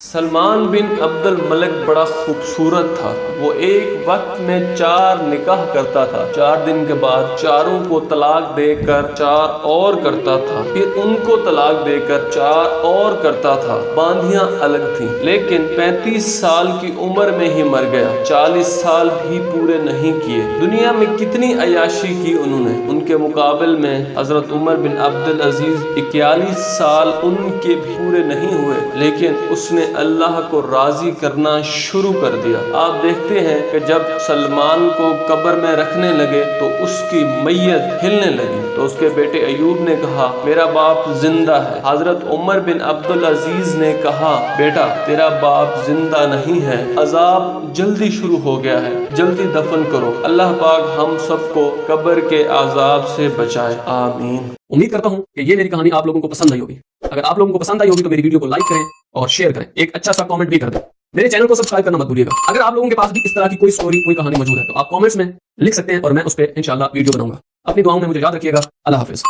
سلمان بن عبد الملک بڑا خوبصورت تھا۔ وہ ایک وقت میں 4 نکاح کرتا تھا۔ 4 دن کے بعد چاروں کو طلاق دے کر 4 اور کرتا تھا، پھر ان کو طلاق دے کر 4 اور کرتا تھا۔ باندیاں الگ تھیں، لیکن 35 سال کی عمر میں ہی مر گیا۔ 40 سال بھی پورے نہیں کیے۔ دنیا میں کتنی عیاشی کی انہوں نے، ان کے مقابل میں حضرت عمر بن عبد العزیز 41 سال ان کے بھی پورے نہیں ہوئے، لیکن اس نے اللہ کو راضی کرنا شروع کر دیا۔ آپ دیکھتے ہیں کہ جب سلمان کو قبر میں رکھنے لگے تو اس کی میت ہلنے لگی، تو اس کے بیٹے ایوب نے کہا میرا باپ زندہ ہے۔ حضرت عمر بن عبد العزیز نے کہا بیٹا تیرا باپ زندہ نہیں ہے، عذاب جلدی شروع ہو گیا ہے، جلدی دفن کرو۔ اللہ پاک ہم سب کو قبر کے عذاب سے بچائے، آمین۔ امید کرتا ہوں کہ یہ میری کہانی آپ لوگوں کو پسند آئی ہوگی۔ اگر آپ لوگوں کو پسند آئی ہوگی تو میری ویڈیو کو لائک کریں اور شیئر کریں، ایک اچھا سا کامنٹ بھی کر دیں۔ میرے چینل کو سبسکرائب کرنا مت بھولیے گا۔ اگر آپ لوگوں کے پاس بھی اس طرح کی کوئی سٹوری، کوئی کہانی موجود ہے تو آپ کامنٹس میں لکھ سکتے ہیں اور میں اس پہ انشاءاللہ ویڈیو بناؤں گا۔ اپنی دعاؤں میں مجھے یاد رکھیے گا۔ اللہ حافظ۔